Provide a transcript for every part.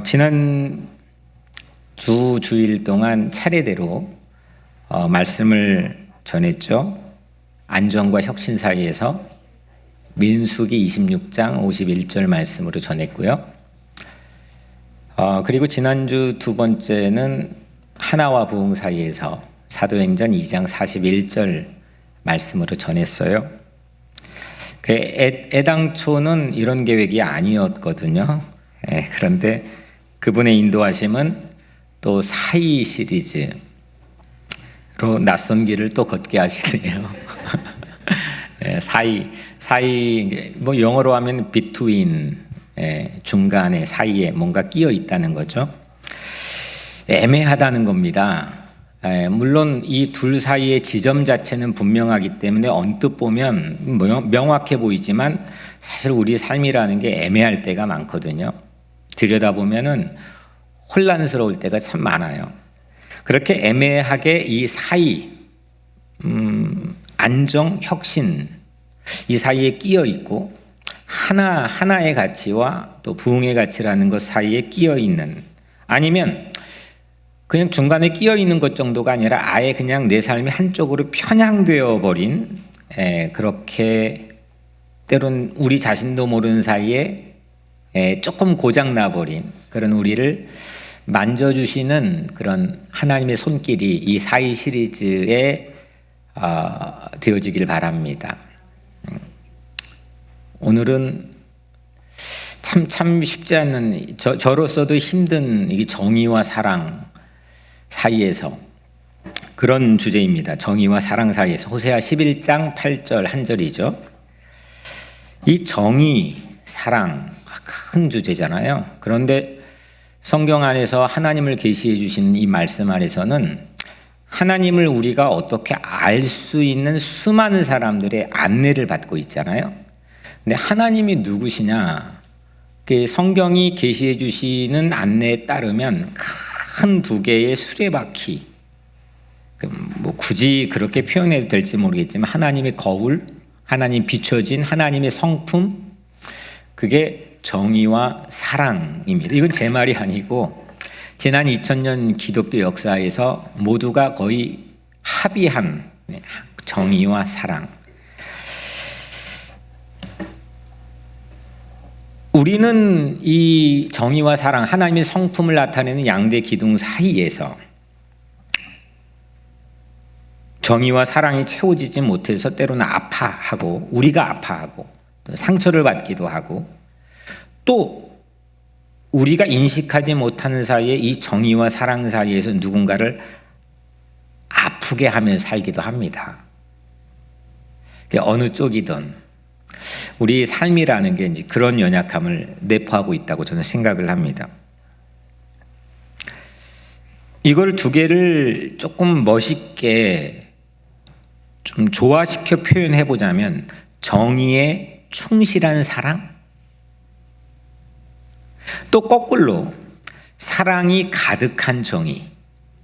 지난 주일 동안 차례대로 말씀을 전했죠. 안정과 혁신 사이에서 민수기 26장 51절 말씀으로 전했고요. 그리고 지난주 두 번째는 하나와 부흥 사이에서 사도행전 2장 41절 말씀으로 전했어요. 애당초는 이런 계획이 아니었거든요. 그런데 그분의 인도하심은 또 사이 시리즈로 낯선 길을 또 걷게 하시네요. 사이 뭐 영어로 하면 between, 중간에 사이에 뭔가 끼어 있다는 거죠. 애매하다는 겁니다. 물론 이 둘 사이의 지점 자체는 분명하기 때문에 언뜻 보면 명확해 보이지만 사실 우리 삶이라는 게 애매할 때가 많거든요. 들여다보면은 혼란스러울 때가 참 많아요. 그렇게 애매하게 이 사이, 안정, 혁신 이 사이에 끼어 있고 하나의 가치와 또 부흥의 가치라는 것 사이에 끼어 있는, 아니면 그냥 중간에 끼어 있는 것 정도가 아니라 아예 그냥 내 삶이 한쪽으로 편향되어 버린, 그렇게 때론 우리 자신도 모르는 사이에 조금 고장나 버린 그런 우리를 만져주시는 그런 하나님의 손길이 이 사이 시리즈에 되어지길 바랍니다. 오늘은 참 쉽지 않는, 저로서도 힘든 이 정의와 사랑 사이에서 그런 주제입니다. 정의와 사랑 사이에서 호세아 11장 8절 한 절이죠. 이 정의, 사랑 큰 주제잖아요. 그런데 성경 안에서 하나님을 계시해 주신 이 말씀 안에서는 하나님을 우리가 어떻게 알 수 있는 수많은 사람들의 안내를 받고 있잖아요. 근데 하나님이 누구시냐? 성경이 계시해 주시는 안내에 따르면 큰 두 개의 수레바퀴, 뭐 굳이 그렇게 표현해도 될지 모르겠지만 하나님의 거울, 하나님 비춰진 하나님의 성품, 그게 정의와 사랑입니다. 이건 제 말이 아니고 지난 2000년 기독교 역사에서 모두가 거의 합의한 정의와 사랑. 우리는 이 정의와 사랑, 하나님의 성품을 나타내는 양대 기둥 사이에서 정의와 사랑이 채워지지 못해서 때로는 아파하고, 우리가 아파하고 또 상처를 받기도 하고, 또 우리가 인식하지 못하는 사이에 이 정의와 사랑 사이에서 누군가를 아프게 하며 살기도 합니다. 어느 쪽이든 우리 삶이라는 게 이제 그런 연약함을 내포하고 있다고 저는 생각을 합니다. 이걸 두 개를 조금 멋있게 좀 조화시켜 표현해 보자면 정의에 충실한 사랑, 또 거꾸로 사랑이 가득한 정의,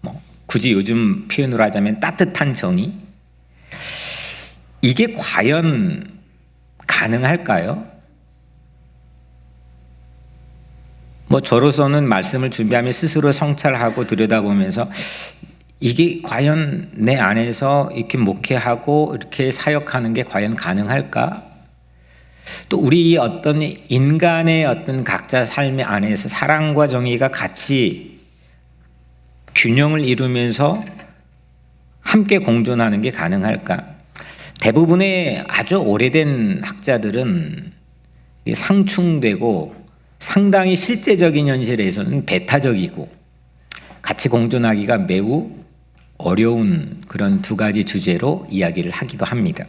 뭐 굳이 요즘 표현으로 하자면 따뜻한 정의, 이게 과연 가능할까요? 뭐 저로서는 말씀을 준비하며 스스로 성찰하고 들여다보면서 이게 과연 내 안에서 이렇게 목회하고 이렇게 사역하는 게 과연 가능할까? 또 우리 어떤 인간의 어떤 각자 삶의 안에서 사랑과 정의가 같이 균형을 이루면서 함께 공존하는 게 가능할까? 대부분의 아주 오래된 학자들은 상충되고 상당히 실제적인 현실에서는 배타적이고 같이 공존하기가 매우 어려운 그런 두 가지 주제로 이야기를 하기도 합니다.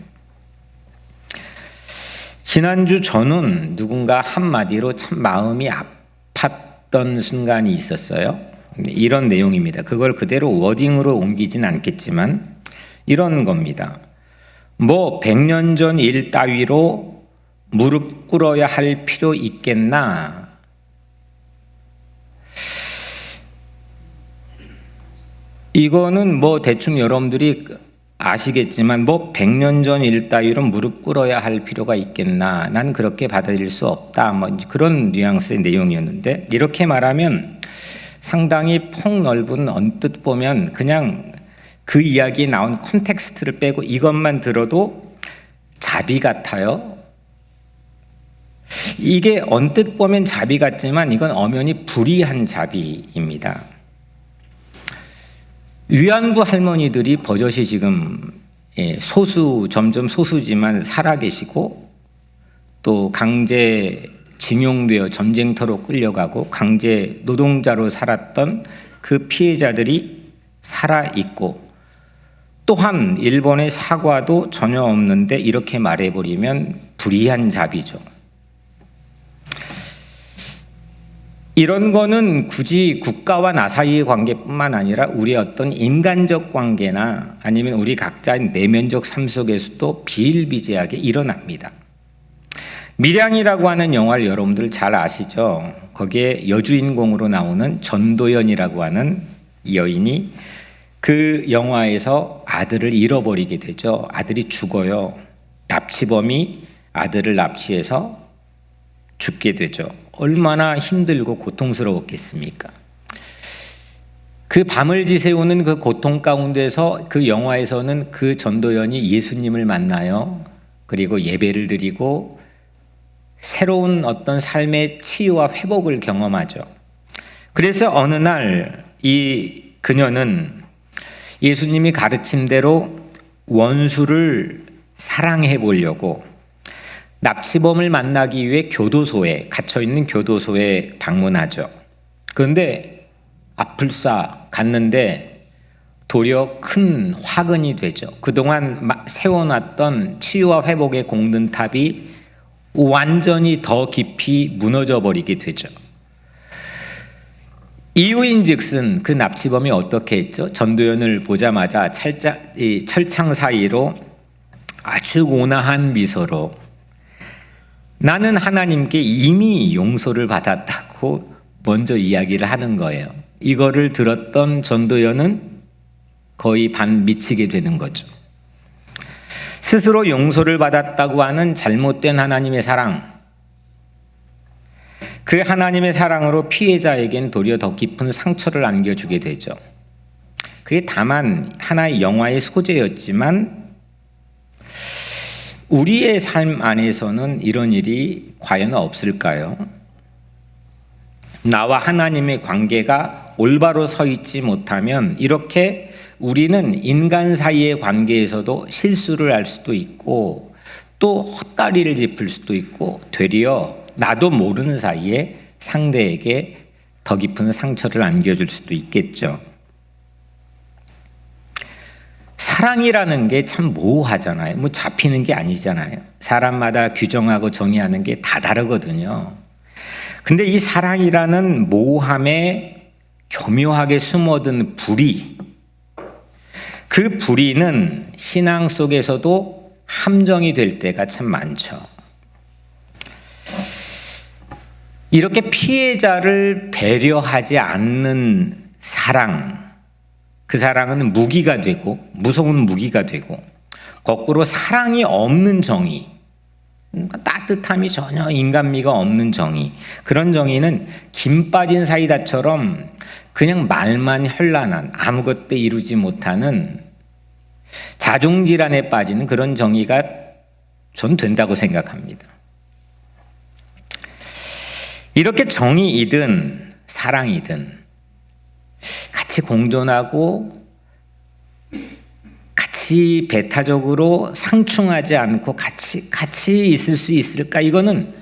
지난주 저는 누군가 한마디로 참 마음이 아팠던 순간이 있었어요. 이런 내용입니다. 그걸 그대로 워딩으로 옮기진 않겠지만 이런 겁니다. 뭐 100년 전 일 따위로 무릎 꿇어야 할 필요 있겠나? 이거는 뭐 대충 여러분들이 아시겠지만 뭐 100년 전 일 따위로 무릎 꿇어야 할 필요가 있겠나, 난 그렇게 받아들일 수 없다, 뭐 그런 뉘앙스의 내용이었는데, 이렇게 말하면 상당히 폭넓은, 언뜻 보면 그냥 그 이야기에 나온 콘텍스트를 빼고 이것만 들어도 자비 같아요. 이게 언뜻 보면 자비 같지만 이건 엄연히 불의한 자비입니다. 위안부 할머니들이 버젓이 지금 점점 소수지만 살아계시고, 또 강제 징용되어 전쟁터로 끌려가고 강제 노동자로 살았던 그 피해자들이 살아있고, 또한 일본의 사과도 전혀 없는데 이렇게 말해버리면 불의한 자비죠. 이런 거는 굳이 국가와 나 사이의 관계뿐만 아니라 우리의 어떤 인간적 관계나 아니면 우리 각자의 내면적 삶 속에서도 비일비재하게 일어납니다. 밀양이라고 하는 영화를 여러분들 잘 아시죠? 거기에 여주인공으로 나오는 전도연이라고 하는 여인이 그 영화에서 아들을 잃어버리게 되죠. 아들이 죽어요. 납치범이 아들을 납치해서 죽게 되죠. 얼마나 힘들고 고통스러웠겠습니까? 그 밤을 지새우는 그 고통 가운데서 그 영화에서는 그 전도연이 예수님을 만나요. 그리고 예배를 드리고 새로운 어떤 삶의 치유와 회복을 경험하죠. 그래서 어느 날 이 그녀는 예수님이 가르침대로 원수를 사랑해 보려고 납치범을 만나기 위해 교도소에, 갇혀있는 교도소에 방문하죠. 그런데 앞을싸 갔는데 도리어 큰 화근이 되죠. 그동안 세워놨던 치유와 회복의 공든탑이 완전히 더 깊이 무너져 버리게 되죠. 이유인즉슨 그 납치범이 어떻게 했죠? 전도연을 보자마자 철창 사이로 아주 온화한 미소로 나는 하나님께 이미 용서를 받았다고 먼저 이야기를 하는 거예요. 이거를 들었던 전도연은 거의 반 미치게 되는 거죠. 스스로 용서를 받았다고 하는 잘못된 하나님의 사랑, 그 하나님의 사랑으로 피해자에겐 도리어 더 깊은 상처를 안겨주게 되죠. 그게 다만 하나의 영화의 소재였지만 우리의 삶 안에서는 이런 일이 과연 없을까요? 나와 하나님의 관계가 올바로 서 있지 못하면 이렇게 우리는 인간 사이의 관계에서도 실수를 할 수도 있고 또 헛다리를 짚을 수도 있고 되려 나도 모르는 사이에 상대에게 더 깊은 상처를 안겨줄 수도 있겠죠. 사랑이라는 게 참 모호하잖아요. 뭐 잡히는 게 아니잖아요. 사람마다 규정하고 정의하는 게 다 다르거든요. 근데 이 사랑이라는 모호함에 교묘하게 숨어든 불의, 그 불의는 신앙 속에서도 함정이 될 때가 참 많죠. 이렇게 피해자를 배려하지 않는 사랑, 그 사랑은 무기가 되고 무서운 무기가 되고, 거꾸로 사랑이 없는 정의, 따뜻함이 전혀 인간미가 없는 정의, 그런 정의는 김 빠진 사이다처럼 그냥 말만 현란한, 아무것도 이루지 못하는 자중질환에 빠지는 그런 정의가 전 된다고 생각합니다. 이렇게 정의이든 사랑이든 같이 공존하고 같이 배타적으로 상충하지 않고 같이 있을 수 있을까? 이거는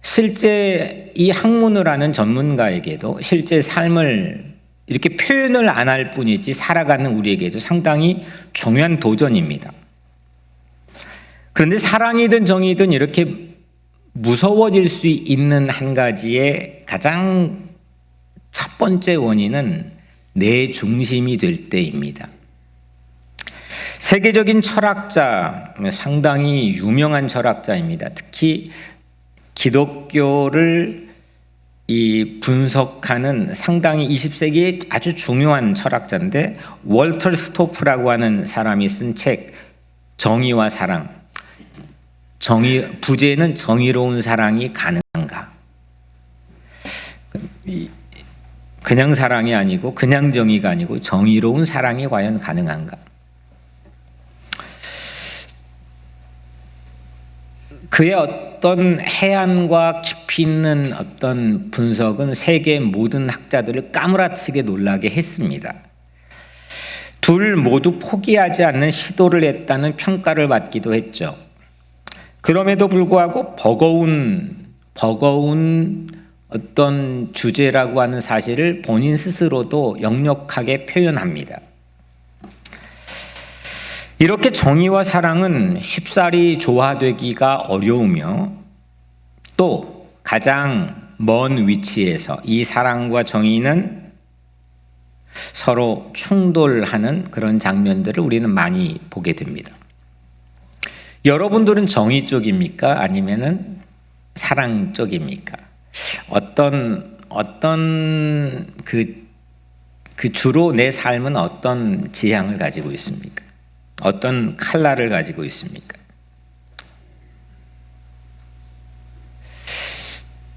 실제 이 학문을 하는 전문가에게도 실제 삶을 이렇게 표현을 안 할 뿐이지 살아가는 우리에게도 상당히 중요한 도전입니다. 그런데 사랑이든 정의든 이렇게 무서워질 수 있는 한 가지의 가장 첫 번째 원인은 내 중심이 될 때입니다. 세계적인 철학자, 상당히 유명한 철학자입니다. 특히 기독교를 이 분석하는 상당히 20세기의 아주 중요한 철학자인데, 월터 스토프라고 하는 사람이 쓴 책 정의와 사랑. 부제는 정의로운 사랑이 가능한가? 그냥 사랑이 아니고, 그냥 정의가 아니고 정의로운 사랑이 과연 가능한가? 그의 어떤 해안과 깊이 있는 어떤 분석은 세계 모든 학자들을 까무라치게 놀라게 했습니다. 둘 모두 포기하지 않는 시도를 했다는 평가를 받기도 했죠. 그럼에도 불구하고 버거운 어떤 주제라고 하는 사실을 본인 스스로도 역력하게 표현합니다. 이렇게 정의와 사랑은 쉽사리 조화되기가 어려우며, 또 가장 먼 위치에서 이 사랑과 정의는 서로 충돌하는 그런 장면들을 우리는 많이 보게 됩니다. 여러분들은 정의 쪽입니까? 아니면은 사랑 쪽입니까? 어떤 주로 내 삶은 어떤 지향을 가지고 있습니까? 어떤 칼라를 가지고 있습니까?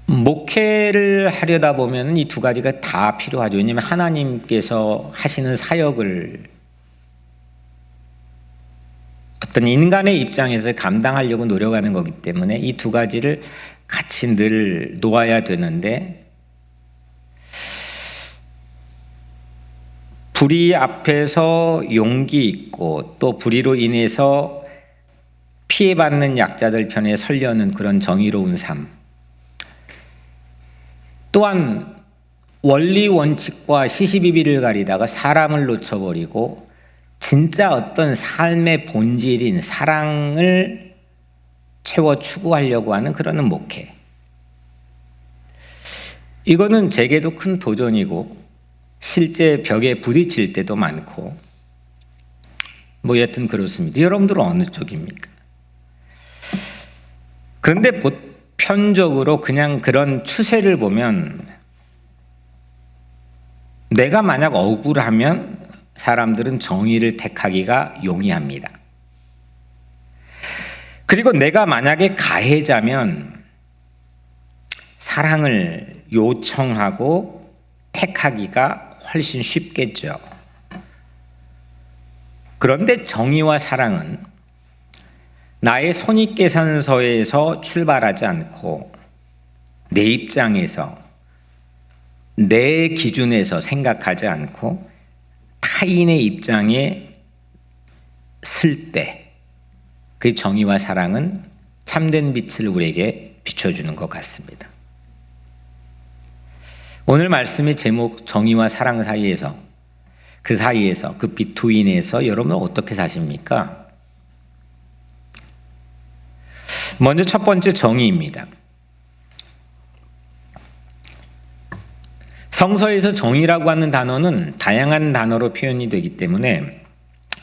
목회를 하려다 보면 이 두 가지가 다 필요하죠. 왜냐하면 하나님께서 하시는 사역을 어떤 인간의 입장에서 감당하려고 노력하는 거기 때문에 이 두 가지를 같이 늘 놓아야 되는데, 불의 앞에서 용기 있고 또 불의로 인해서 피해받는 약자들 편에 서려는 그런 정의로운 삶, 또한 원리 원칙과 시시비비를 가리다가 사람을 놓쳐버리고 진짜 어떤 삶의 본질인 사랑을 채워 추구하려고 하는 그런 목회, 이거는 제게도 큰 도전이고 실제 벽에 부딪힐 때도 많고, 여튼 그렇습니다. 여러분들은 어느 쪽입니까? 그런데 보편적으로 그냥 그런 추세를 보면, 내가 만약 억울하면 사람들은 정의를 택하기가 용이합니다. 그리고 내가 만약에 가해자면 사랑을 요청하고 택하기가 훨씬 쉽겠죠. 그런데 정의와 사랑은 나의 손익계산서에서 출발하지 않고 내 입장에서, 내 기준에서 생각하지 않고 타인의 입장에 설 때, 그 정의와 사랑은 참된 빛을 우리에게 비춰주는 것 같습니다. 오늘 말씀의 제목 정의와 사랑 사이에서, 그 비투인에서 여러분은 어떻게 사십니까? 먼저 첫 번째 정의입니다. 성서에서 정의라고 하는 단어는 다양한 단어로 표현이 되기 때문에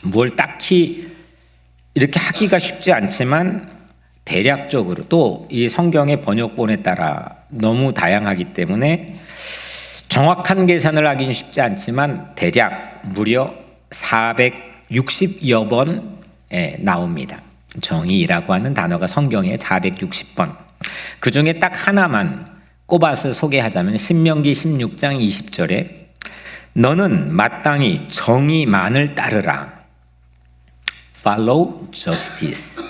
뭘 딱히 이렇게 하기가 쉽지 않지만, 대략적으로 또 이 성경의 번역본에 따라 너무 다양하기 때문에 정확한 계산을 하기는 쉽지 않지만 대략 무려 460여 번에 나옵니다. 정의라고 하는 단어가 성경에 460번. 그 중에 딱 하나만 꼽아서 소개하자면 신명기 16장 20절에 너는 마땅히 정의만을 따르라. Follow justice.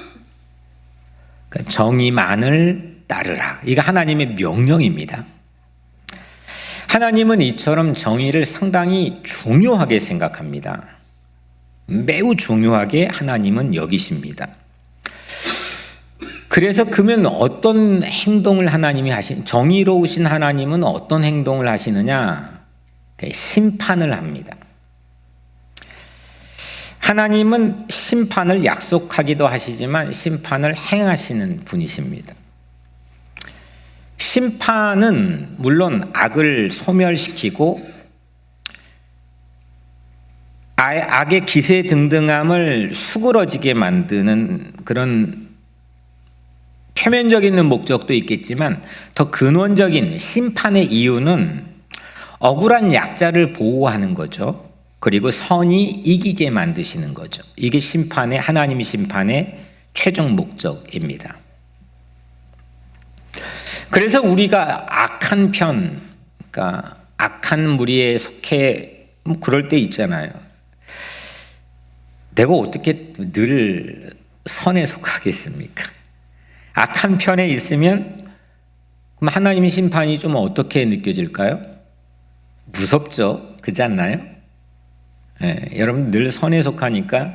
그러니까 정의만을 따르라. 이거 하나님의 명령입니다. 하나님은 이처럼 정의를 상당히 중요하게 생각합니다. 매우 중요하게 하나님은 여기십니다. 그래서 그러면 어떤 행동을 정의로우신 하나님은 어떤 행동을 하시느냐? 심판을 합니다. 하나님은 심판을 약속하기도 하시지만 심판을 행하시는 분이십니다. 심판은 물론 악을 소멸시키고 악의 기세등등함을 수그러지게 만드는 그런 표면적인 목적도 있겠지만 더 근원적인 심판의 이유는 억울한 약자를 보호하는 거죠. 그리고 선이 이기게 만드시는 거죠. 이게 하나님의 심판의 최종 목적입니다. 그래서 우리가 악한 편, 그러니까 악한 무리에 속해 그럴 때 있잖아요. 내가 어떻게 늘 선에 속하겠습니까? 악한 편에 있으면 그럼 하나님의 심판이 좀 어떻게 느껴질까요? 무섭죠. 그렇지 않나요? 여러분 늘 선에 속하니까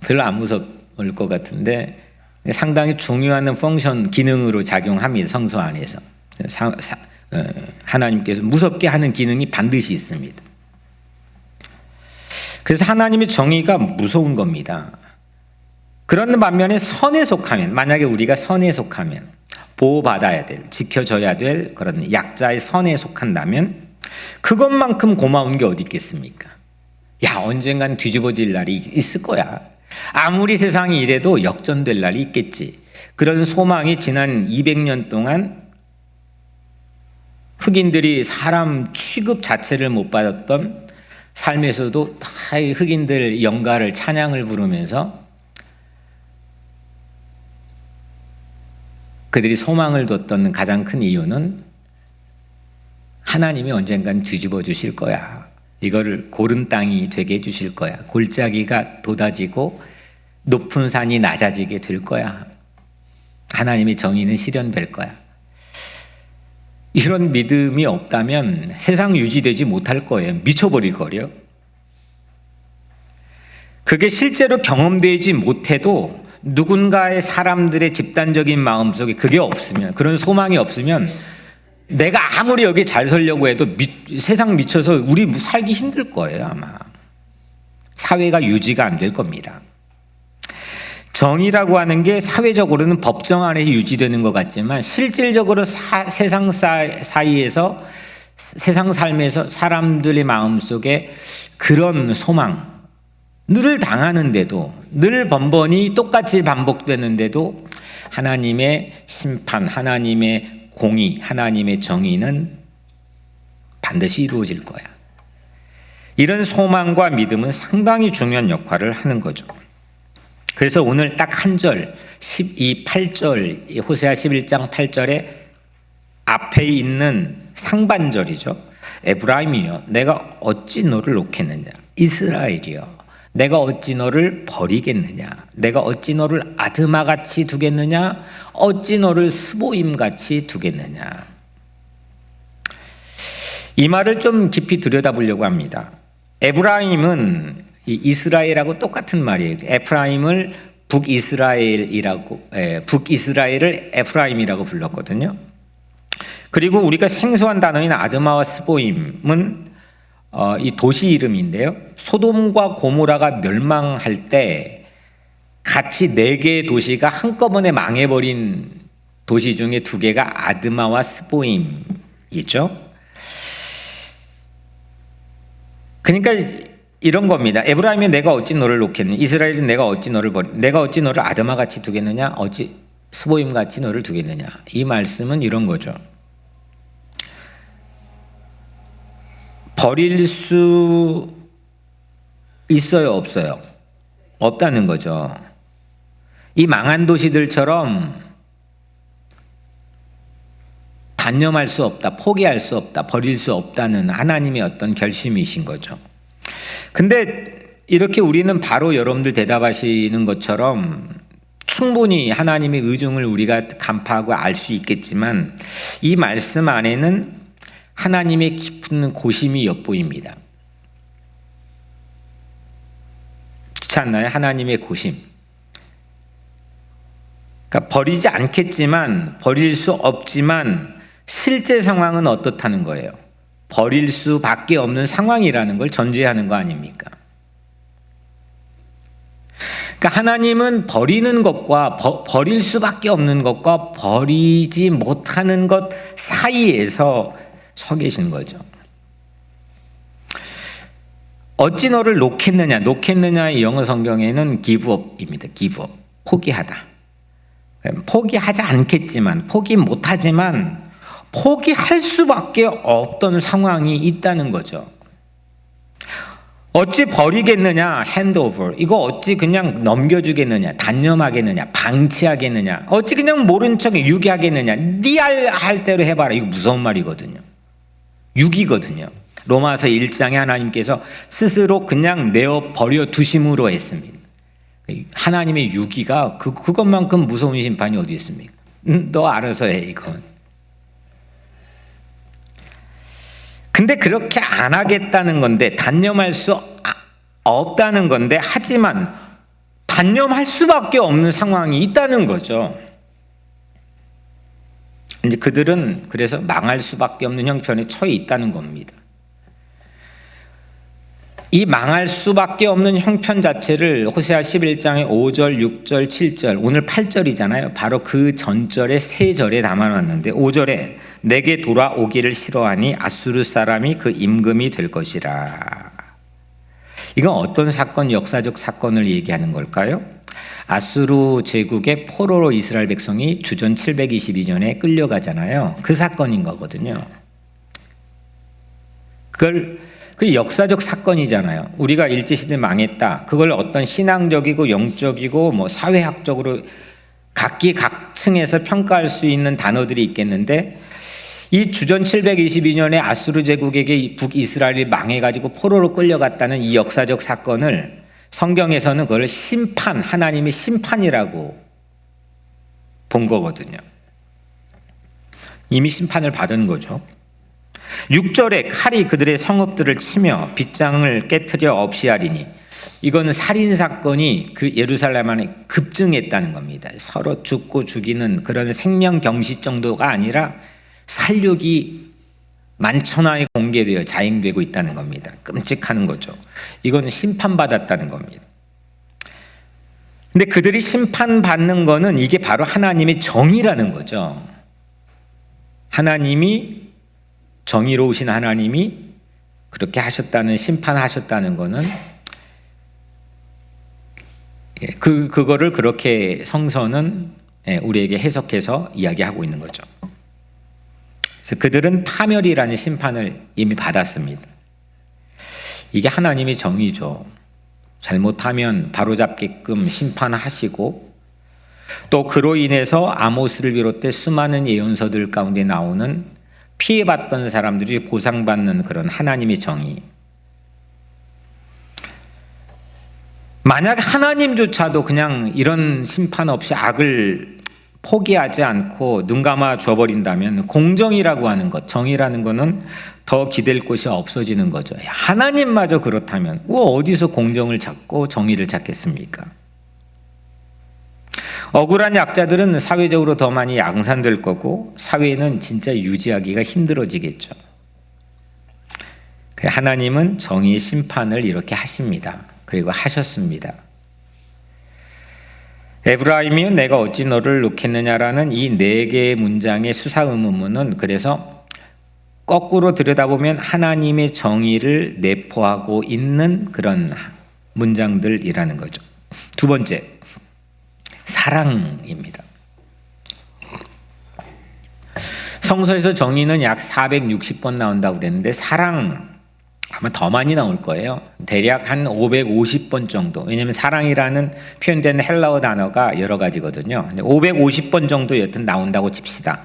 별로 안 무서울 것 같은데 상당히 중요한 기능으로 작용합니다. 성소 안에서 하나님께서 무섭게 하는 기능이 반드시 있습니다. 그래서 하나님의 정의가 무서운 겁니다. 그런 반면에 선에 속하면, 만약에 우리가 선에 속하면, 보호받아야 될, 지켜져야 될 그런 약자의 선에 속한다면 그것만큼 고마운 게 어디 있겠습니까? 야, 언젠간 뒤집어질 날이 있을 거야. 아무리 세상이 이래도 역전될 날이 있겠지. 그런 소망이 지난 200년 동안 흑인들이 사람 취급 자체를 못 받았던 삶에서도 다 흑인들 영가를 찬양을 부르면서 그들이 소망을 뒀던 가장 큰 이유는 하나님이 언젠간 뒤집어 주실 거야. 이거를 고른 땅이 되게 해주실 거야. 골짜기가 돋아지고 높은 산이 낮아지게 될 거야. 하나님의 정의는 실현될 거야. 이런 믿음이 없다면 세상 유지되지 못할 거예요. 미쳐버릴 거예요. 그게 실제로 경험되지 못해도 누군가의 사람들의 집단적인 마음속에 그게 없으면, 그런 소망이 없으면 내가 아무리 여기 잘 살려고 해도 세상 미쳐서 우리 살기 힘들 거예요. 아마 사회가 유지가 안 될 겁니다. 정의라고 하는 게 사회적으로는 법정 안에서 유지되는 것 같지만 실질적으로 세상 사이에서, 세상 삶에서 사람들의 마음속에 그런 소망, 늘 당하는데도, 늘 번번이 똑같이 반복되는데도 하나님의 심판, 하나님의 공의, 하나님의 정의는 반드시 이루어질 거야. 이런 소망과 믿음은 상당히 중요한 역할을 하는 거죠. 그래서 오늘 딱 한 절, 8절, 호세아 11장 8절에 앞에 있는 상반절이죠. 에브라임이여, 내가 어찌 너를 놓겠느냐. 이스라엘이여, 내가 어찌 너를 버리겠느냐. 내가 어찌 너를 아드마같이 두겠느냐. 어찌 너를 스보임같이 두겠느냐. 이 말을 좀 깊이 들여다보려고 합니다. 에브라임은 이스라엘하고 똑같은 말이에요. 에프라임을 북이스라엘을 에프라임이라고 불렀거든요. 그리고 우리가 생소한 단어인 아드마와 스보임은 이 도시 이름인데요. 소돔과 고모라가 멸망할 때 같이 4개의 도시가 한꺼번에 망해버린 도시 중에 2개가 아드마와 스보임이죠. 그러니까 이런 겁니다. 에브라임이 내가 어찌 너를 놓겠느냐. 이스라엘은 내가 어찌 너를 내가 어찌 너를 아드마같이 두겠느냐. 어찌 스보임같이 너를 두겠느냐. 이 말씀은 이런 거죠. 버릴 수 있어요, 없어요? 없다는 거죠. 이 망한 도시들처럼 단념할 수 없다, 포기할 수 없다, 버릴 수 없다는 하나님의 어떤 결심이신 거죠. 근데 이렇게 우리는 바로 여러분들 대답하시는 것처럼 충분히 하나님의 의중을 우리가 간파하고 알 수 있겠지만 이 말씀 안에는 하나님의 깊은 고심이 엿보입니다. 그렇지 않나요? 하나님의 고심. 그러니까 버리지 않겠지만, 버릴 수 없지만 실제 상황은 어떻다는 거예요? 버릴 수밖에 없는 상황이라는 걸 전제하는 거 아닙니까? 그러니까 하나님은 버리는 것과 버릴 수밖에 없는 것과 버리지 못하는 것 사이에서 서 계신 거죠. 어찌 너를 놓겠느냐. 놓겠느냐의 영어 성경에는 give up입니다. give up. 포기하다. 포기하지 않겠지만, 포기 못하지만 포기할 수밖에 없던 상황이 있다는 거죠. 어찌 버리겠느냐, 핸드오버. 이거 어찌 그냥 넘겨주겠느냐, 단념하겠느냐, 방치하겠느냐, 어찌 그냥 모른 척 유기하겠느냐, 네 할 대로 해봐라. 이거 무서운 말이거든요. 유기거든요. 로마서 1장에 하나님께서 스스로 그냥 내어 버려 두심으로 했습니다. 하나님의 유기가 그것만큼 무서운 심판이 어디 있습니까? 너 알아서 해, 이건. 근데 그렇게 안 하겠다는 건데, 단념할 수 없다는 건데, 하지만 단념할 수밖에 없는 상황이 있다는 거죠. 이제 그들은 그래서 망할 수밖에 없는 형편에 처해 있다는 겁니다. 이 망할 수밖에 없는 형편 자체를 호세아 11장의 5절, 6절, 7절, 오늘 8절이잖아요. 바로 그 전절의 3절에 담아놨는데 5절에 내게 돌아오기를 싫어하니 아수르 사람이 그 임금이 될 것이라. 이건 어떤 사건, 역사적 사건을 얘기하는 걸까요? 아수르 제국의 포로로 이스라엘 백성이 주전 722년에 끌려가잖아요. 그 사건인 거거든요. 그 역사적 사건이잖아요. 우리가 일제시대 망했다. 그걸 어떤 신앙적이고 영적이고 뭐 사회학적으로 각기각층에서 평가할 수 있는 단어들이 있겠는데, 이 주전 722년에 아수르 제국에게 북이스라엘이 망해가지고 포로로 끌려갔다는 이 역사적 사건을 성경에서는 그걸 심판, 하나님의 심판이라고 본 거거든요. 이미 심판을 받은 거죠. 6절에 칼이 그들의 성읍들을 치며 빗장을 깨트려 없이 하리니, 이거는 살인사건이 그 예루살렘 안에 급증했다는 겁니다. 서로 죽고 죽이는 그런 생명경시 정도가 아니라 살육이 만천하에 공개되어 자행되고 있다는 겁니다. 끔찍한 거죠. 이건 심판받았다는 겁니다. 근데 그들이 심판받는 거는 이게 바로 하나님의 정의라는 거죠. 하나님이, 정의로우신 하나님이 그렇게 하셨다는, 심판하셨다는 거는 그거를 그렇게 성서는 우리에게 해석해서 이야기하고 있는 거죠. 그래서 그들은 파멸이라는 심판을 이미 받았습니다. 이게 하나님의 정의죠. 잘못하면 바로잡게끔 심판하시고, 또 그로 인해서 아모스를 비롯해 수많은 예언서들 가운데 나오는 피해봤던 사람들이 보상받는 그런 하나님의 정의. 만약 하나님조차도 그냥 이런 심판 없이 악을 포기하지 않고 눈 감아 줘버린다면 공정이라고 하는 것, 정의라는 것은 더 기댈 곳이 없어지는 거죠. 하나님마저 그렇다면 어디서 공정을 찾고 정의를 찾겠습니까? 억울한 약자들은 사회적으로 더 많이 양산될 거고, 사회는 진짜 유지하기가 힘들어지겠죠. 하나님은 정의의 심판을 이렇게 하십니다. 그리고 하셨습니다. 에브라임이여 내가 어찌 너를 놓겠느냐라는 이 4개의 문장의 수사의문문은 그래서 거꾸로 들여다보면 하나님의 정의를 내포하고 있는 그런 문장들이라는 거죠. 두 번째, 사랑입니다. 성서에서 정의는 약 460번 나온다고 그랬는데 사랑 아마 더 많이 나올 거예요. 대략 한 550번 정도. 왜냐하면 사랑이라는 표현된 헬라어 단어가 여러 가지거든요. 550번 정도 여튼 나온다고 칩시다.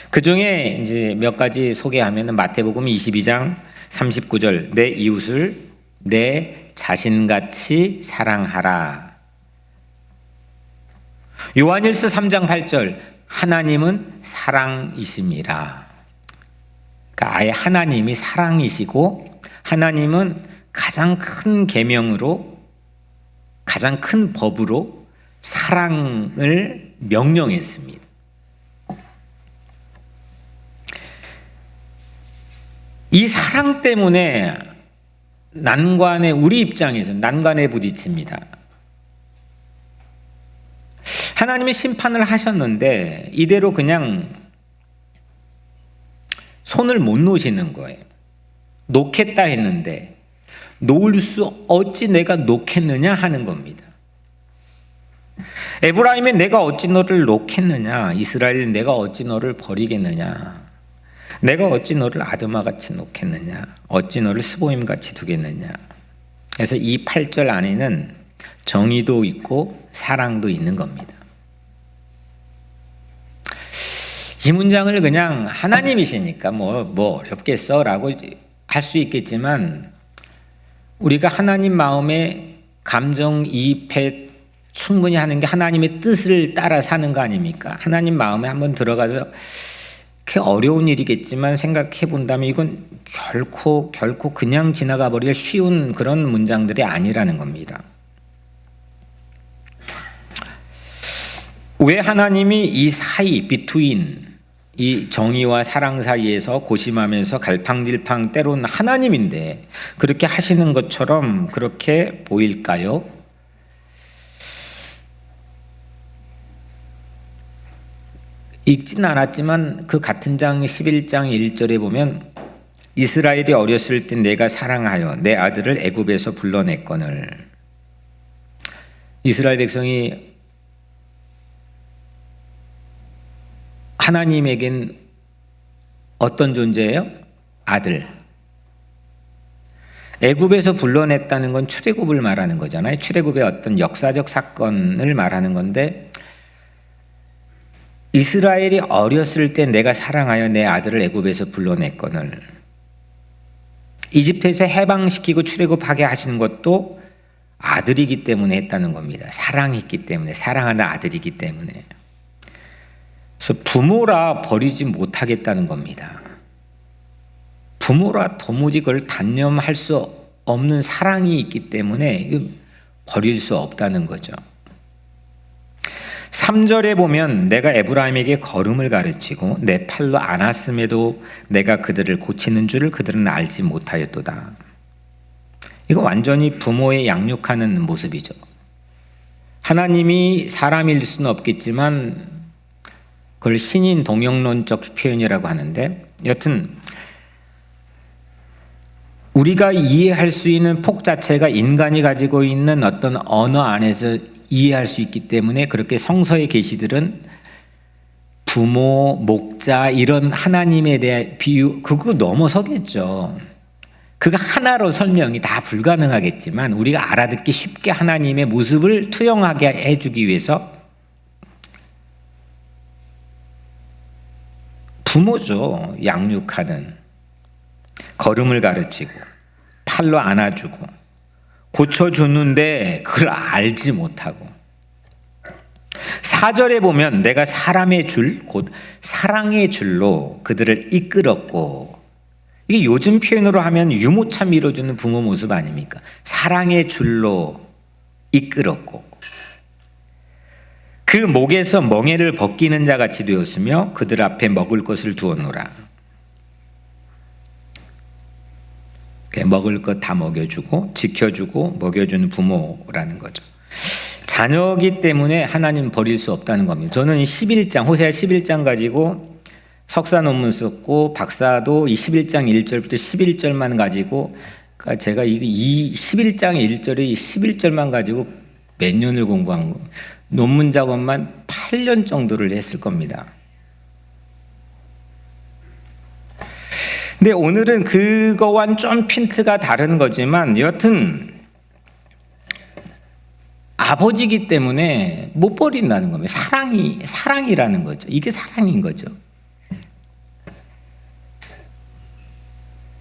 그 중에 이제 몇 가지 소개하면 마태복음 22장 39절 내 이웃을 내 자신같이 사랑하라. 요한일서 3장 8절 하나님은 사랑이심이라. 그러니까 아예 하나님이 사랑이시고, 하나님은 가장 큰 계명으로, 가장 큰 법으로 사랑을 명령했습니다. 이 사랑 때문에 난관에, 우리 입장에서 난관에 부딪힙니다. 하나님이 심판을 하셨는데 이대로 그냥 손을 못 놓으시는 거예요. 놓겠다 했는데 놓을 수 어찌 내가 놓겠느냐 하는 겁니다. 에브라임이 내가 어찌 너를 놓겠느냐, 이스라엘 내가 어찌 너를 버리겠느냐, 내가 어찌 너를 아드마같이 놓겠느냐, 어찌 너를 스보임같이 두겠느냐. 그래서 이 8절 안에는 정의도 있고 사랑도 있는 겁니다. 이 문장을 그냥 하나님이시니까 뭐 어렵겠어 라고 할 수 있겠지만, 우리가 하나님 마음에 감정이입해 충분히 하는 게 하나님의 뜻을 따라 사는 거 아닙니까? 하나님 마음에 한번 들어가서, 그 어려운 일이겠지만 생각해 본다면 이건 결코 그냥 지나가 버릴 쉬운 그런 문장들이 아니라는 겁니다. 왜 하나님이 이 사이, 비트윈, 이 정의와 사랑 사이에서 고심하면서 갈팡질팡, 때로는 하나님인데 그렇게 하시는 것처럼 그렇게 보일까요? 읽진 않았지만 그 같은 장 11장 1절에 보면, 이스라엘이 어렸을 때 내가 사랑하여 내 아들을 애굽에서 불러냈거늘. 이스라엘 백성이 하나님에겐 어떤 존재예요? 아들. 애굽에서 불러냈다는 건 출애굽을 말하는 거잖아요. 출애굽의 어떤 역사적 사건을 말하는 건데, 이스라엘이 어렸을 때 내가 사랑하여 내 아들을 애굽에서 불러냈거늘. 이집트에서 해방시키고 출애굽하게 하시는 것도 아들이기 때문에 했다는 겁니다. 사랑했기 때문에, 사랑하는 아들이기 때문에. 그래서 부모라 버리지 못하겠다는 겁니다. 부모라 도무지 그걸 단념할 수 없는 사랑이 있기 때문에 버릴 수 없다는 거죠. 3절에 보면, 내가 에브라임에게 걸음을 가르치고 내 팔로 안았음에도 내가 그들을 고치는 줄을 그들은 알지 못하였도다. 이거 완전히 부모의 양육하는 모습이죠. 하나님이 사람일 수는 없겠지만 그걸 신인 동영론적 표현이라고 하는데, 여튼 우리가 이해할 수 있는 폭 자체가 인간이 가지고 있는 어떤 언어 안에서 이해할 수 있기 때문에, 그렇게 성서의 계시들은 부모, 목자 이런 하나님에 대한 비유, 그거 넘어서겠죠. 그거 하나로 설명이 다 불가능하겠지만 우리가 알아듣기 쉽게 하나님의 모습을 투영하게 해주기 위해서 부모죠. 양육하는, 걸음을 가르치고 팔로 안아주고 고쳐주는데 그걸 알지 못하고. 4절에 보면, 내가 사람의 줄, 곧 사랑의 줄로 그들을 이끌었고. 이게 요즘 표현으로 하면 유모차 밀어주는 부모 모습 아닙니까? 사랑의 줄로 이끌었고, 그 목에서 멍에를 벗기는 자 같이 되었으며 그들 앞에 먹을 것을 두었노라. 먹을 것 다 먹여주고 지켜주고 먹여주는 부모라는 거죠. 자녀이기 때문에 하나님 버릴 수 없다는 겁니다. 저는 11장, 호세아 11장 가지고 석사 논문 썼고, 박사도 이 11장 1절부터 11절만 가지고, 그러니까 제가 이 11장 1절에 11절만 가지고 몇 년을 공부한 거, 논문 작업만 8년 정도를 했을 겁니다. 근데 오늘은 그거와는 좀 핀트가 다른 거지만, 여튼 아버지이기 때문에 못 버린다는 겁니다. 사랑이라는 거죠. 이게 사랑인 거죠.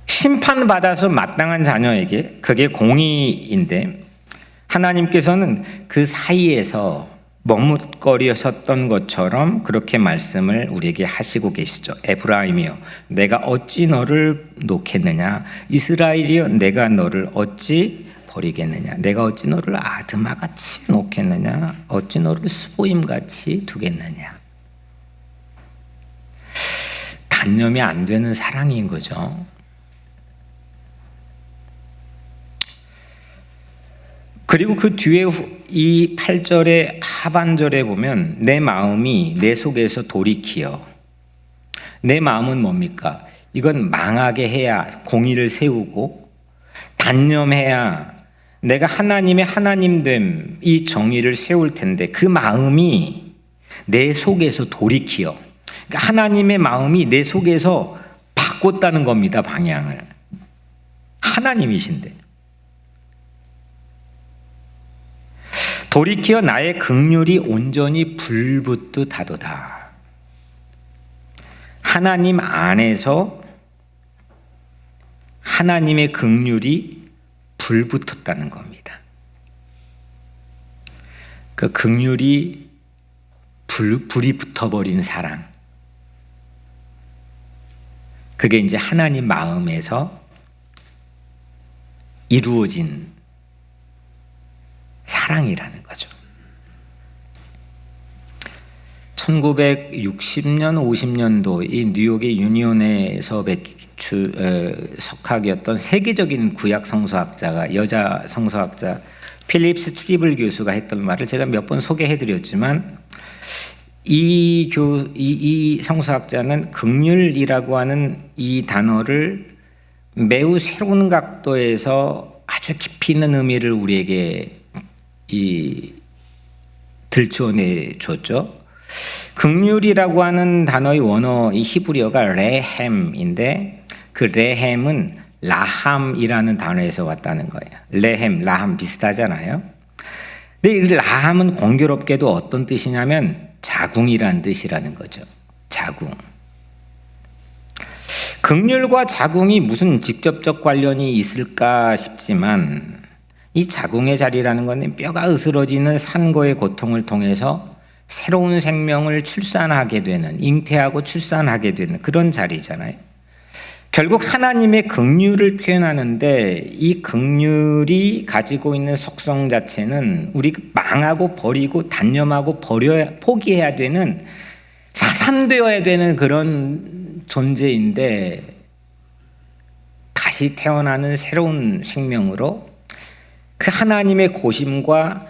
심판받아서 마땅한 자녀에게 그게 공의인데, 하나님께서는 그 사이에서 머뭇거리셨던 것처럼 그렇게 말씀을 우리에게 하시고 계시죠. 에브라임이여 내가 어찌 너를 놓겠느냐, 이스라엘이여 내가 너를 어찌 버리겠느냐, 내가 어찌 너를 아드마같이 놓겠느냐, 어찌 너를 스보임같이 두겠느냐. 단념이 안 되는 사랑인 거죠. 그리고 그 뒤에 이 8절의 하반절에 보면, 내 마음이 내 속에서 돌이키어. 내 마음은 뭡니까? 이건 망하게 해야 공의를 세우고, 단념해야 내가 하나님의 하나님됨 이 정의를 세울 텐데 그 마음이 내 속에서 돌이키어, 그러니까 하나님의 마음이 내 속에서 바꿨다는 겁니다. 방향을. 하나님이신데 돌이키어 나의 긍휼이 온전히 불붙듯 하도다. 하나님 안에서 하나님의 긍휼이 불붙었다는 겁니다. 그 긍휼이 불이 붙어버린 사랑, 그게 이제 하나님 마음에서 이루어진 사랑이라는 거죠. 1960년, 50년도 이 뉴욕의 유니온에서 석학이었던 세계적인 구약 성서학자가, 여자 성서학자 필립스 트리블 교수가 했던 말을 제가 몇 번 소개해드렸지만, 이 성서학자는 긍휼이라고 하는 이 단어를 매우 새로운 각도에서 아주 깊이 있는 의미를 우리에게 들춰내 줬죠. 긍휼이라고 하는 단어의 원어, 이 히브리어가 레헴인데, 그 레헴은 라함이라는 단어에서 왔다는 거예요. 레헴, 라함 비슷하잖아요. 근데 이 라함은 공교롭게도 어떤 뜻이냐면 자궁이라는 뜻이라는 거죠. 자궁. 긍휼과 자궁이 무슨 직접적 관련이 있을까 싶지만, 이 자궁의 자리라는 건 뼈가 으스러지는 산고의 고통을 통해서 새로운 생명을 출산하게 되는, 잉태하고 출산하게 되는 그런 자리잖아요. 결국 하나님의 긍휼을 표현하는데, 이 긍휼이 가지고 있는 속성 자체는 우리 망하고 버리고 단념하고 포기해야 되는, 사산되어야 되는 그런 존재인데, 다시 태어나는 새로운 생명으로 그 하나님의 고심과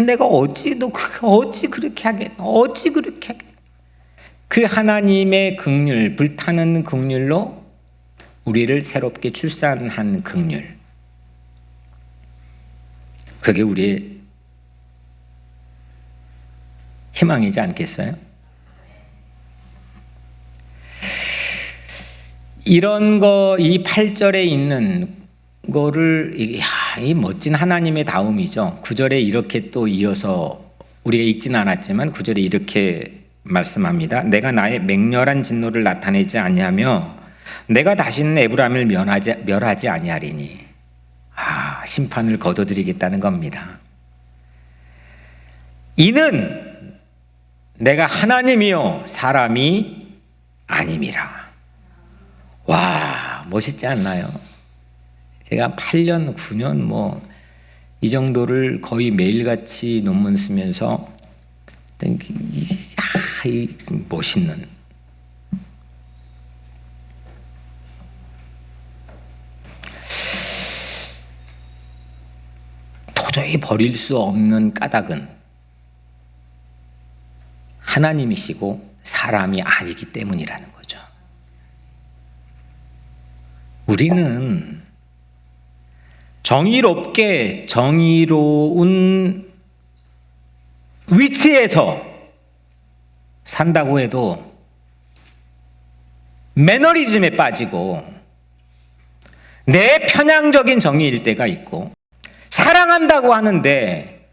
내가 어찌 그렇게 하겠, 그 하나님의 긍휼, 불타는 긍휼로 우리를 새롭게 출산한 긍휼, 그게 우리의 희망이지 않겠어요? 이런 거, 이 8절에 있는 거를, 이 멋진 하나님의 다움이죠. 9절에 이렇게 또 이어서 우리가 읽지는 않았지만 9절에 이렇게 말씀합니다. 내가 나의 맹렬한 진노를 나타내지 아니하며 내가 다시는 에브라임을 멸하지 아니하리니. 심판을 거둬들이겠다는 겁니다. 이는 내가 하나님이요 사람이 아님이라. 와, 멋있지 않나요? 제가 8년, 9년 이 정도를 거의 매일같이 논문 쓰면서 이 멋있는, 도저히 버릴 수 없는 까닭은 하나님이시고 사람이 아니기 때문이라는 거죠. 우리는 정의롭게 정의로운 위치에서 산다고 해도 매너리즘에 빠지고 내 편향적인 정의일 때가 있고, 사랑한다고 하는데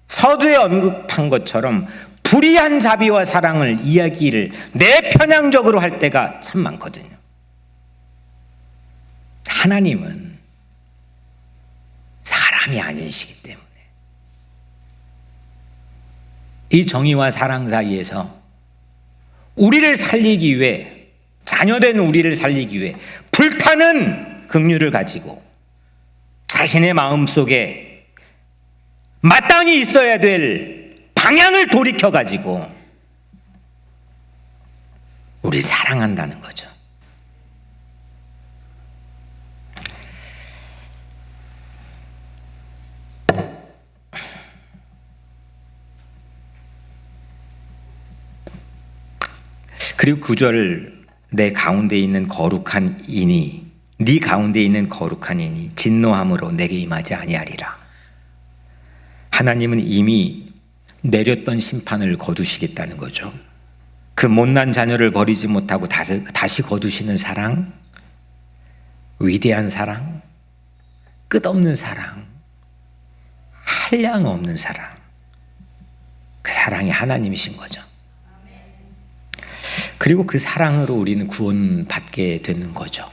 서두에 언급한 것처럼 불의한 자비와 사랑을 이야기를 내 편향적으로 할 때가 참 많거든요. 하나님은 사람이 아니시기 때문에 이 정의와 사랑 사이에서 우리를 살리기 위해, 자녀된 우리를 살리기 위해 불타는 긍휼을 가지고 자신의 마음속에 마땅히 있어야 될 방향을 돌이켜 가지고 우리를 사랑한다는 거죠. 그리고 9절, 내 가운데 있는 거룩한 인이 네 가운데 있는 거룩한 이니 진노함으로 내게 임하지 아니하리라. 하나님은 이미 내렸던 심판을 거두시겠다는 거죠. 그 못난 자녀를 버리지 못하고 다시 거두시는 사랑, 위대한 사랑, 끝없는 사랑, 한량 없는 사랑, 그 사랑이 하나님이신 거죠. 그리고 그 사랑으로 우리는 구원받게 되는 거죠.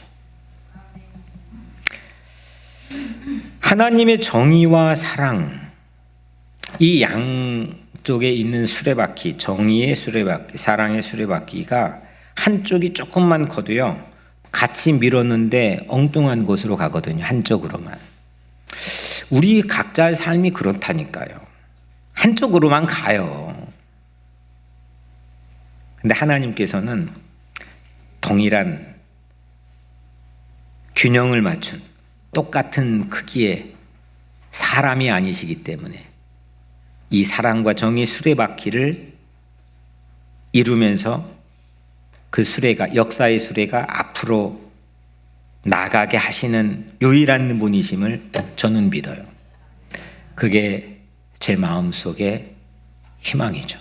하나님의 정의와 사랑, 이 양쪽에 있는 수레바퀴, 정의의 수레바퀴, 사랑의 수레바퀴가 한쪽이 조금만 커도요, 같이 밀었는데 엉뚱한 곳으로 가거든요. 한쪽으로만. 우리 각자의 삶이 그렇다니까요. 한쪽으로만 가요. 근데 하나님께서는 동일한 균형을 맞춘 똑같은 크기의 사람이 아니시기 때문에 이 사랑과 정의 수레바퀴를 이루면서 그 수레가, 역사의 수레가 앞으로 나가게 하시는 유일한 분이심을 저는 믿어요. 그게 제 마음속의 희망이죠.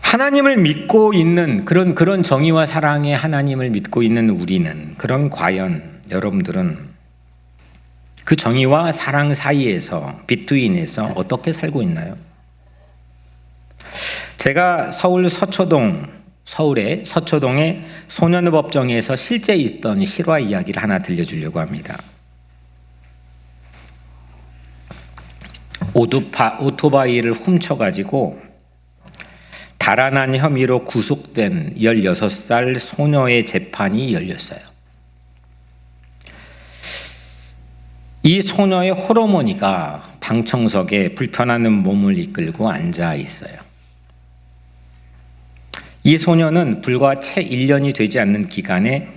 하나님을 믿고 있는 그런 정의와 사랑의 하나님을 믿고 있는 우리는, 그럼 과연 여러분들은 그 정의와 사랑 사이에서, 비트윈에서 어떻게 살고 있나요? 제가 서울의 서초동의 소년법정에서 실제 있던 실화 이야기를 하나 들려주려고 합니다. 오토바이를 훔쳐가지고 달아난 혐의로 구속된 16살 소녀의 재판이 열렸어요. 이 소녀의 홀어머니가 방청석에 불편하는 몸을 이끌고 앉아 있어요. 이 소녀는 불과 채 1년이 되지 않는 기간에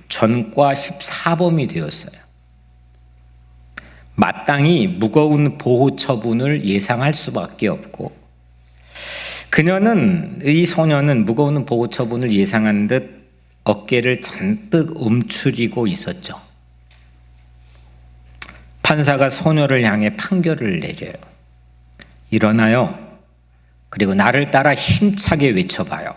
전과 14범이 되었어요. 마땅히 무거운 보호 처분을 예상할 수밖에 없고, 이 소녀는 무거운 보호 처분을 예상한 듯 어깨를 잔뜩 움츠리고 있었죠. 판사가 소녀를 향해 판결을 내려요. 일어나요. 그리고 나를 따라 힘차게 외쳐봐요.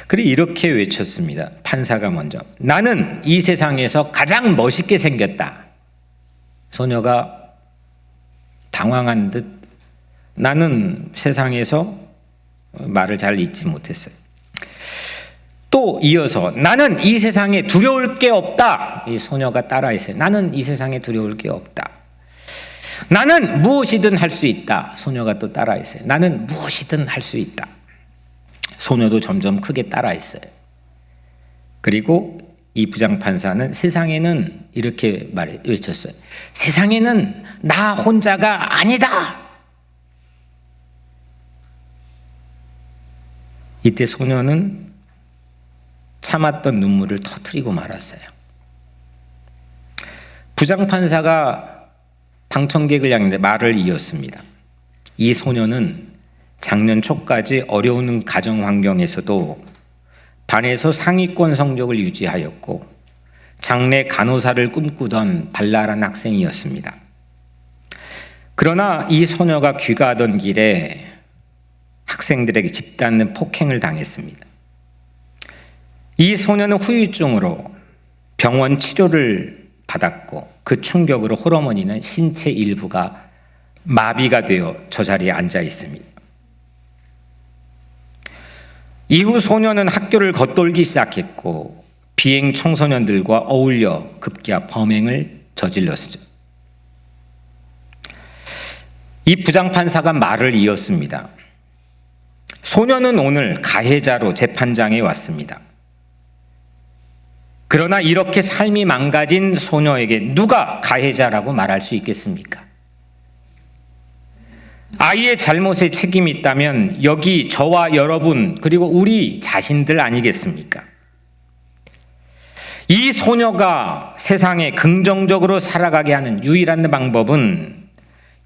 그리고 이렇게 외쳤습니다. 판사가 먼저. 나는 이 세상에서 가장 멋있게 생겼다. 소녀가 당황한 듯 나는 세상에서 말을 잘 잇지 못했어요. 또 이어서 나는 이 세상에 두려울 게 없다. 이 소녀가 따라했어요. 나는 이 세상에 두려울 게 없다. 나는 무엇이든 할 수 있다. 소녀가 또 따라했어요. 나는 무엇이든 할 수 있다. 소녀도 점점 크게 따라했어요. 그리고 이 부장판사는 세상에는 이렇게 외쳤어요. 세상에는 나 혼자가 아니다. 이때 소녀는 참았던 눈물을 터뜨리고 말았어요. 부장판사가 방청객을 향해 말을 이었습니다. 이 소녀는 작년 초까지 어려운 가정 환경에서도 반에서 상위권 성적을 유지하였고 장래 간호사를 꿈꾸던 발랄한 학생이었습니다. 그러나 이 소녀가 귀가하던 길에 학생들에게 집단 폭행을 당했습니다. 이 소녀는 후유증으로 병원 치료를 받았고 그 충격으로 홀어머니는 신체 일부가 마비가 되어 저 자리에 앉아 있습니다. 이후 소녀는 학교를 겉돌기 시작했고 비행 청소년들과 어울려 급기야 범행을 저질렀죠. 이 부장판사가 말을 이었습니다. 소녀는 오늘 가해자로 재판장에 왔습니다. 그러나 이렇게 삶이 망가진 소녀에게 누가 가해자라고 말할 수 있겠습니까? 아이의 잘못에 책임이 있다면 여기 저와 여러분 그리고 우리 자신들 아니겠습니까? 이 소녀가 세상에 긍정적으로 살아가게 하는 유일한 방법은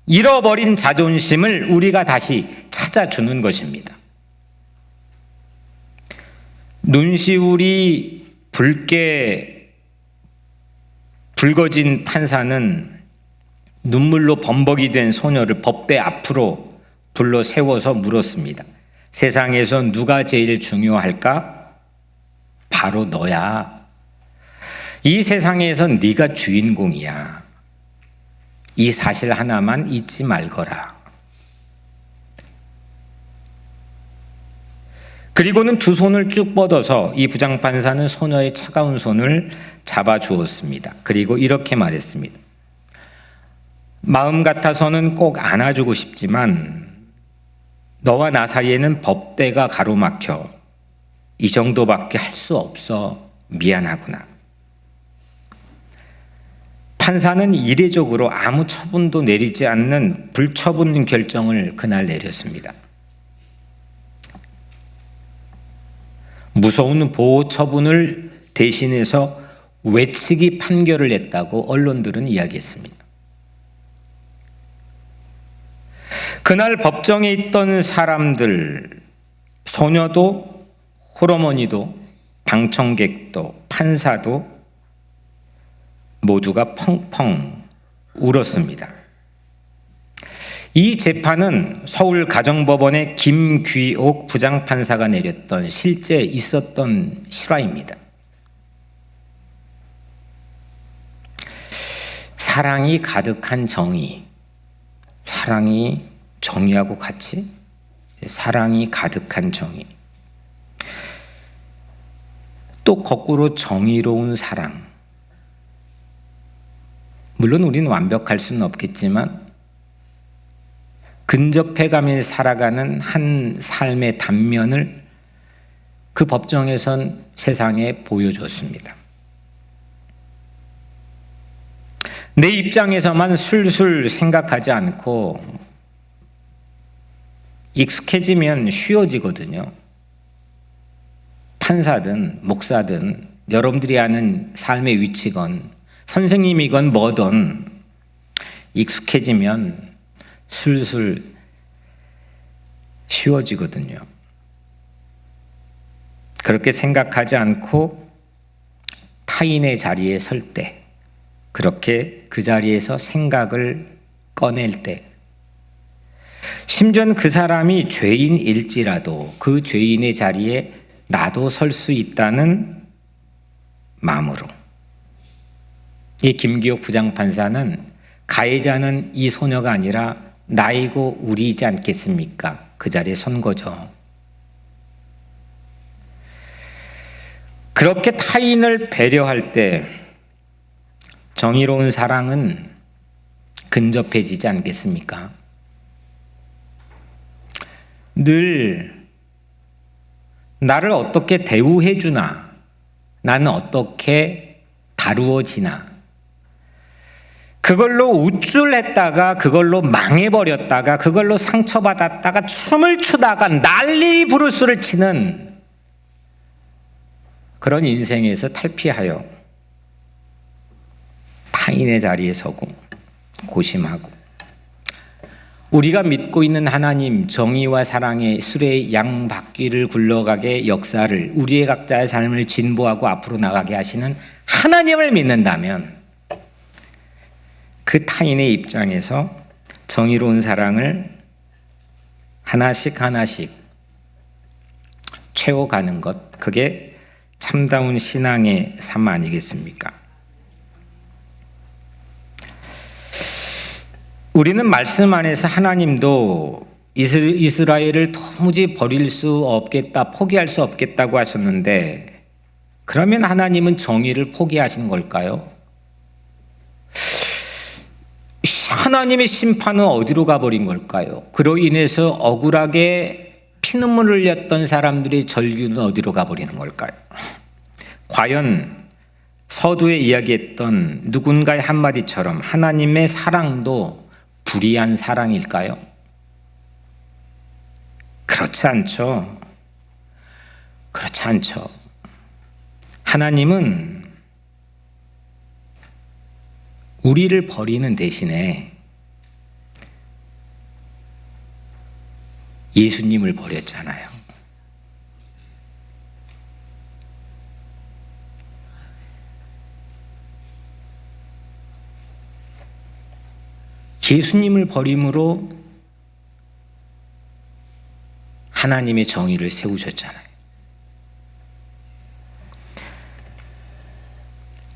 잃어버린 자존심을 우리가 다시 찾아주는 것입니다. 눈시울이 붉게 붉어진 판사는 눈물로 범벅이 된 소녀를 법대 앞으로 불러 세워서 물었습니다. 세상에서 누가 제일 중요할까? 바로 너야. 이 세상에서 네가 주인공이야. 이 사실 하나만 잊지 말거라. 그리고는 두 손을 쭉 뻗어서 이 부장판사는 소녀의 차가운 손을 잡아주었습니다. 그리고 이렇게 말했습니다. 마음 같아서는 꼭 안아주고 싶지만 너와 나 사이에는 법대가 가로막혀 이 정도밖에 할 수 없어. 미안하구나. 판사는 이례적으로 아무 처분도 내리지 않는 불처분 결정을 그날 내렸습니다. 무서운 보호 처분을 대신해서 외치기 판결을 냈다고 언론들은 이야기했습니다. 그날 법정에 있던 사람들, 소녀도 홀어머니도 방청객도 판사도 모두가 펑펑 울었습니다. 이 재판은 서울가정법원의 김귀옥 부장판사가 내렸던 실제 있었던 실화입니다. 사랑이 가득한 정의, 사랑이 정의하고 같이 사랑이 가득한 정의, 또 거꾸로 정의로운 사랑. 물론 우리는 완벽할 수는 없겠지만 근접해가며 살아가는 한 삶의 단면을 그 법정에선 세상에 보여줬습니다. 내 입장에서만 술술 생각하지 않고 익숙해지면 쉬워지거든요. 판사든 목사든 여러분들이 아는 삶의 위치건 선생님이건 뭐든 익숙해지면 술술 쉬워지거든요. 그렇게 생각하지 않고 타인의 자리에 설 때, 그렇게 그 자리에서 생각을 꺼낼 때, 심지어는 그 사람이 죄인일지라도 그 죄인의 자리에 나도 설 수 있다는 마음으로, 이 김귀옥 부장판사는 가해자는 이 소녀가 아니라 나이고 우리이지 않겠습니까? 그 자리에 선 거죠. 그렇게 타인을 배려할 때 정의로운 사랑은 근접해지지 않겠습니까? 늘 나를 어떻게 대우해 주나, 나는 어떻게 다루어지나, 그걸로 우쭐했다가 그걸로 망해버렸다가 그걸로 상처받았다가 춤을 추다가 난리 부르스를 치는 그런 인생에서 탈피하여 타인의 자리에 서고 고심하고, 우리가 믿고 있는 하나님 정의와 사랑의 수레의 양바퀴를 굴러가게 역사를, 우리의 각자의 삶을 진보하고 앞으로 나가게 하시는 하나님을 믿는다면 그 타인의 입장에서 정의로운 사랑을 하나씩 하나씩 채워가는 것, 그게 참다운 신앙의 삶 아니겠습니까? 우리는 말씀 안에서 하나님도 이스라엘을 도무지 버릴 수 없겠다, 포기할 수 없겠다고 하셨는데, 그러면 하나님은 정의를 포기하신 걸까요? 하나님의 심판은 어디로 가버린 걸까요? 그로 인해서 억울하게 피눈물을 흘렸던 사람들의 절규는 어디로 가버리는 걸까요? 과연 서두에 이야기했던 누군가의 한마디처럼 하나님의 사랑도 불의한 사랑일까요? 그렇지 않죠. 그렇지 않죠. 하나님은 우리를 버리는 대신에 예수님을 버렸잖아요. 예수님을 버림으로 하나님의 정의를 세우셨잖아요.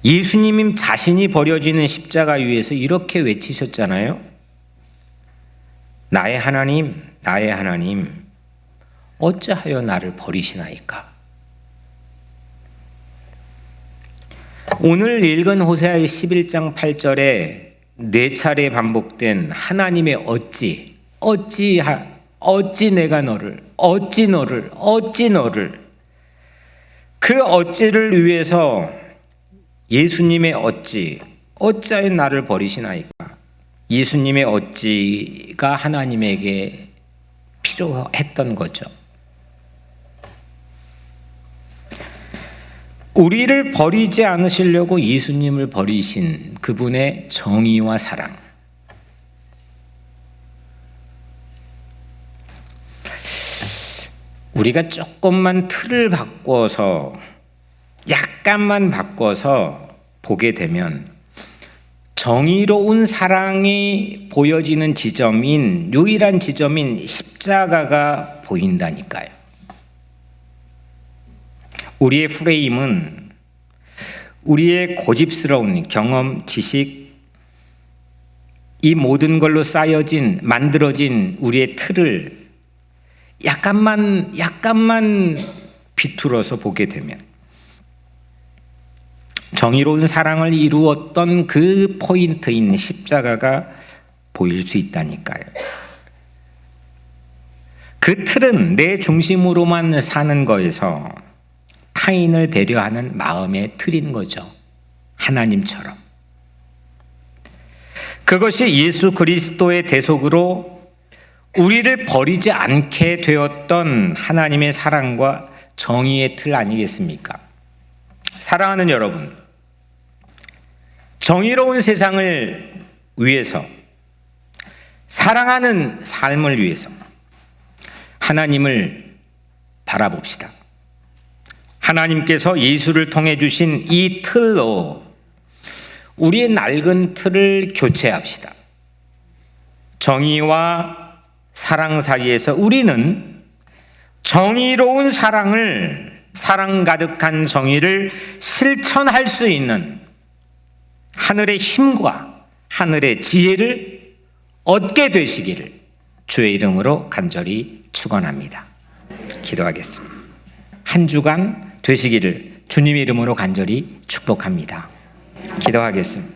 예수님 자신이 버려지는 십자가 위에서 이렇게 외치셨잖아요. 나의 하나님, 나의 하나님, 어찌하여 나를 버리시나이까? 오늘 읽은 호세아의 11장 8절에 4차례 반복된 하나님의 어찌 내가 너를, 어찌 너를 그 어찌를 위해서 예수님의 어찌하여 나를 버리시나이까? 예수님의 어찌가 하나님에게 필요했던 거죠. 우리를 버리지 않으시려고 예수님을 버리신 그분의 정의와 사랑. 우리가 조금만 틀을 바꿔서 약간만 바꿔서 보게 되면 정의로운 사랑이 보여지는 지점인 유일한 지점인 십자가가 보인다니까요. 우리의 프레임은 우리의 고집스러운 경험, 지식, 이 모든 걸로 쌓여진 만들어진 우리의 틀을 약간만 비틀어서 보게 되면 정의로운 사랑을 이루었던 그 포인트인 십자가가 보일 수 있다니까요. 그 틀은 내 중심으로만 사는 거에서 타인을 배려하는 마음의 틀인 거죠. 하나님처럼. 그것이 예수 그리스도의 대속으로 우리를 버리지 않게 되었던 하나님의 사랑과 정의의 틀 아니겠습니까? 사랑하는 여러분, 정의로운 세상을 위해서, 사랑하는 삶을 위해서 하나님을 바라봅시다. 하나님께서 예수를 통해 주신 이 틀로 우리의 낡은 틀을 교체합시다. 정의와 사랑 사이에서 우리는 정의로운 사랑을, 사랑 가득한 정의를 실천할 수 있는 하늘의 힘과 하늘의 지혜를 얻게 되시기를 주의 이름으로 간절히 축원합니다. 기도하겠습니다. 한 주간 되시기를 주님의 이름으로 간절히 축복합니다. 기도하겠습니다.